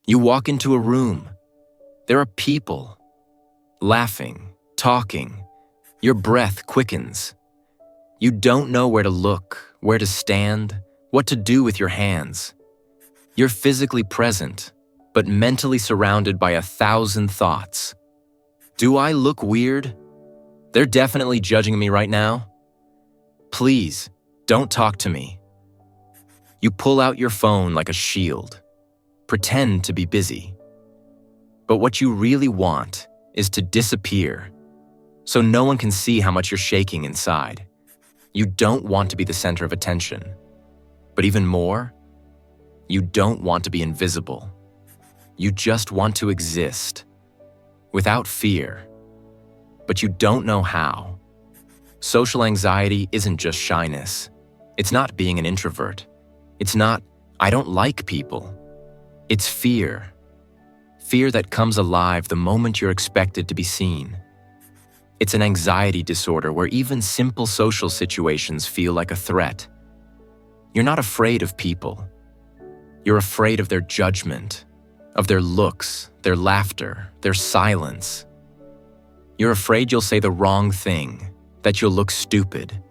You walk into a room. There are people, laughing, talking. Your breath quickens. You don't know where to look, where to stand, what to do with your hands. You're physically present, but mentally surrounded by 1,000 thoughts. Do I look weird? They're definitely judging me right now. Please, don't talk to me. You pull out your phone like a shield. Pretend to be busy. But what you really want is to disappear, so no one can see how much you're shaking inside. You don't want to be the center of attention. But even more, you don't want to be invisible. You just want to exist, without fear. But you don't know how. Social anxiety isn't just shyness. It's not being an introvert. It's not, I don't like people. It's fear. Fear that comes alive the moment you're expected to be seen. It's an anxiety disorder where even simple social situations feel like a threat. You're not afraid of people. You're afraid of their judgment, of their looks, their laughter, their silence. You're afraid you'll say the wrong thing, that you'll look stupid,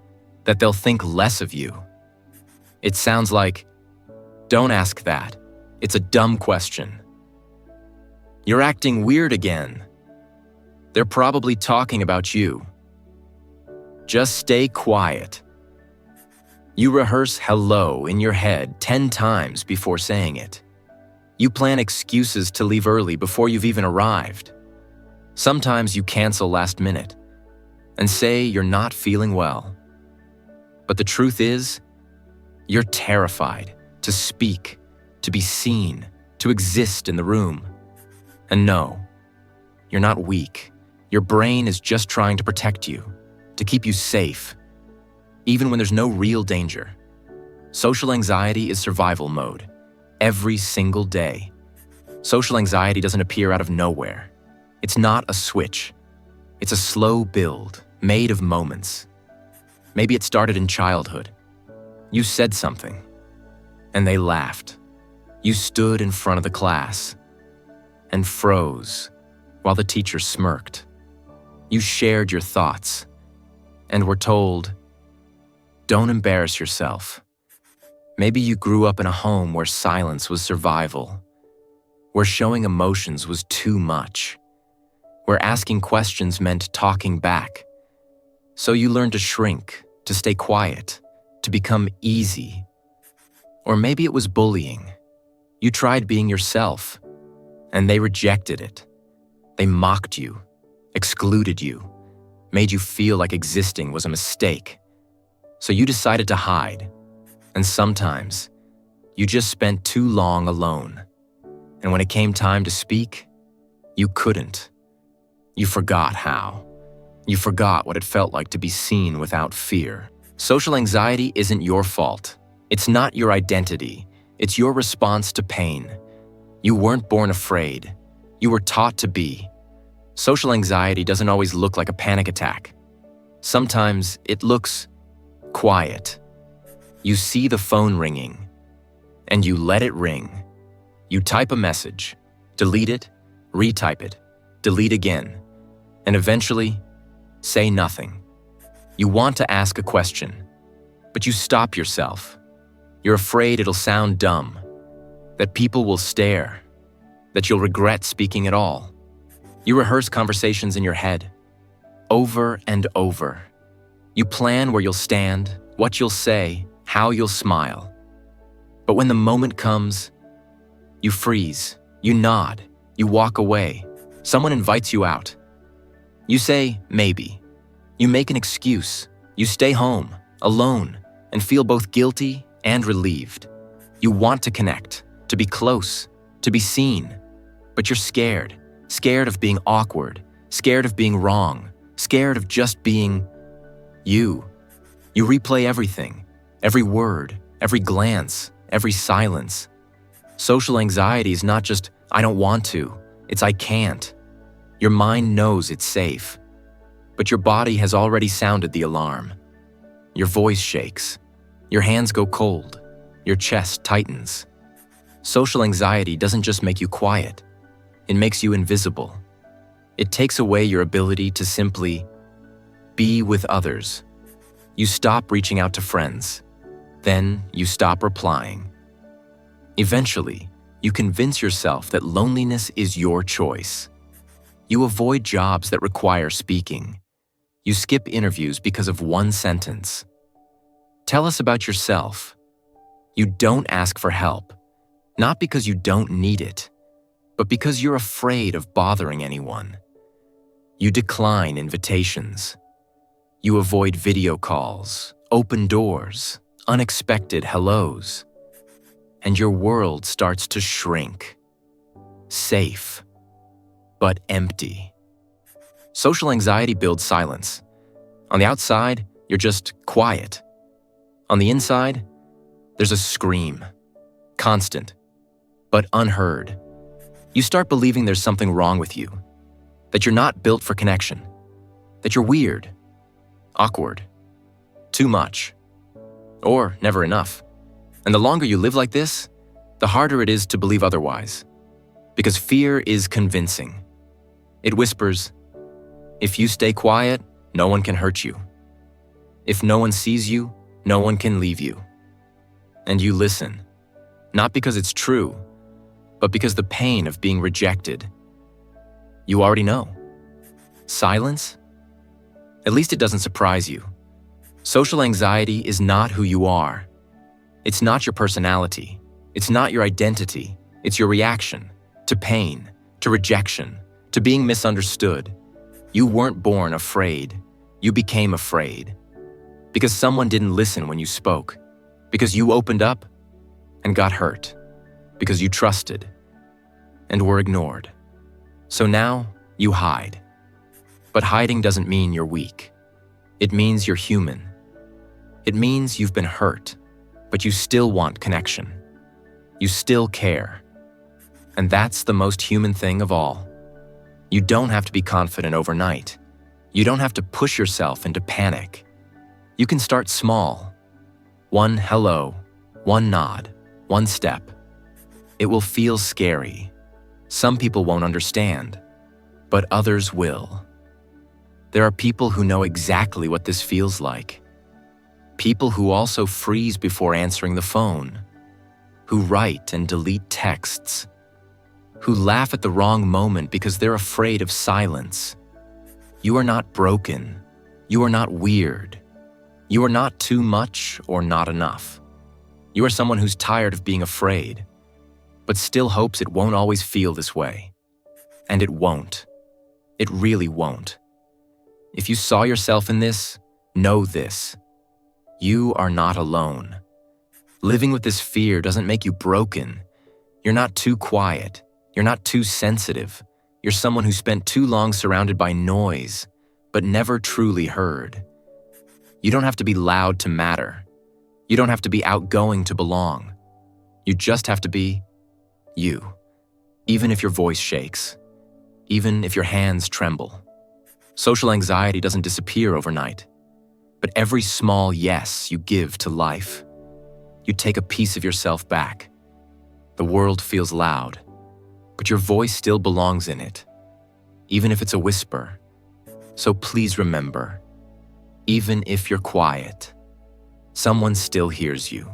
that they'll think less of you. It sounds like, don't ask that. It's a dumb question. You're acting weird again. They're probably talking about you. Just stay quiet. You rehearse hello in your head 10 times before saying it. You plan excuses to leave early before you've even arrived. Sometimes you cancel last minute and say you're not feeling well. But the truth is, you're terrified to speak, to be seen, to exist in the room. And no, you're not weak. Your brain is just trying to protect you, to keep you safe, even when there's no real danger. Social anxiety is survival mode, every single day. Social anxiety doesn't appear out of nowhere. It's not a switch. It's a slow build, made of moments. Maybe it started in childhood. You said something, and they laughed. You stood in front of the class and froze while the teacher smirked. You shared your thoughts and were told, don't embarrass yourself. Maybe you grew up in a home where silence was survival, where showing emotions was too much, where asking questions meant talking back. So you learned to shrink, to stay quiet, to become easy. Or maybe it was bullying. You tried being yourself, and they rejected it. They mocked you, excluded you, made you feel like existing was a mistake. So you decided to hide, and sometimes you just spent too long alone. And when it came time to speak, you couldn't. You forgot how. You forgot what it felt like to be seen without fear. Social anxiety isn't your fault. It's not your identity. It's your response to pain. You weren't born afraid. You were taught to be. Social anxiety doesn't always look like a panic attack. Sometimes it looks quiet. You see the phone ringing, and you let it ring. You type a message, delete it, retype it, delete again, and eventually say nothing. You want to ask a question, but you stop yourself. You're afraid it'll sound dumb, that people will stare, that you'll regret speaking at all. You rehearse conversations in your head, over and over. You plan where you'll stand, what you'll say, how you'll smile. But when the moment comes, you freeze, you nod, you walk away. Someone invites you out. You say, maybe. You make an excuse. You stay home, alone, and feel both guilty and relieved. You want to connect, to be close, to be seen. But you're scared. Scared of being awkward, scared of being wrong, scared of just being you. You replay everything, every word, every glance, every silence. Social anxiety is not just, I don't want to, it's I can't. Your mind knows it's safe, but your body has already sounded the alarm. Your voice shakes, your hands go cold, your chest tightens. Social anxiety doesn't just make you quiet, it makes you invisible. It takes away your ability to simply be with others. You stop reaching out to friends. Then you stop replying. Eventually, you convince yourself that loneliness is your choice. You avoid jobs that require speaking. You skip interviews because of one sentence. Tell us about yourself. You don't ask for help, not because you don't need it, but because you're afraid of bothering anyone. You decline invitations. You avoid video calls, open doors, unexpected hellos. And your world starts to shrink. Safe, but empty. Social anxiety builds silence. On the outside, you're just quiet. On the inside, there's a scream. Constant, but unheard. You start believing there's something wrong with you, that you're not built for connection, that you're weird, awkward, too much, or never enough. And the longer you live like this, the harder it is to believe otherwise. Because fear is convincing. It whispers, if you stay quiet, no one can hurt you. If no one sees you, no one can leave you. And you listen, not because it's true, but because the pain of being rejected. You already know. Silence? At least it doesn't surprise you. Social anxiety is not who you are. It's not your personality. It's not your identity. It's your reaction to pain, to rejection, to being misunderstood. You weren't born afraid. You became afraid. Because someone didn't listen when you spoke. Because you opened up and got hurt. Because you trusted and were ignored. So now you hide. But hiding doesn't mean you're weak. It means you're human. It means you've been hurt, but you still want connection. You still care. And that's the most human thing of all. You don't have to be confident overnight. You don't have to push yourself into panic. You can start small. One hello, one nod, one step. It will feel scary. Some people won't understand, but others will. There are people who know exactly what this feels like. People who also freeze before answering the phone, who write and delete texts, who laugh at the wrong moment because they're afraid of silence. You are not broken. You are not weird. You are not too much or not enough. You are someone who's tired of being afraid, but still hopes it won't always feel this way. And it won't. It really won't. If you saw yourself in this, know this. You are not alone. Living with this fear doesn't make you broken. You're not too quiet. You're not too sensitive. You're someone who spent too long surrounded by noise, but never truly heard. You don't have to be loud to matter. You don't have to be outgoing to belong. You just have to be you, even if your voice shakes, even if your hands tremble. Social anxiety doesn't disappear overnight, but every small yes you give to life, you take a piece of yourself back. The world feels loud, but your voice still belongs in it, even if it's a whisper. So please remember, even if you're quiet, someone still hears you.